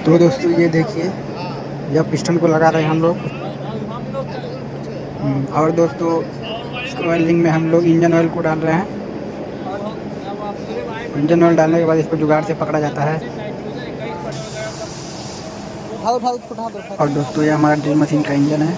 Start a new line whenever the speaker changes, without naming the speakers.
तो दोस्तों ये देखिए, यह पिस्टन को लगा रहे हैं हम लोग। और दोस्तों इसको वेल्डिंग में हम लोग इंजन ऑयल को डाल रहे हैं। इंजन ऑयल डालने के बाद इसको जुगाड़ से पकड़ा जाता है। और दोस्तों ये हमारा ड्रिल मशीन का इंजन है।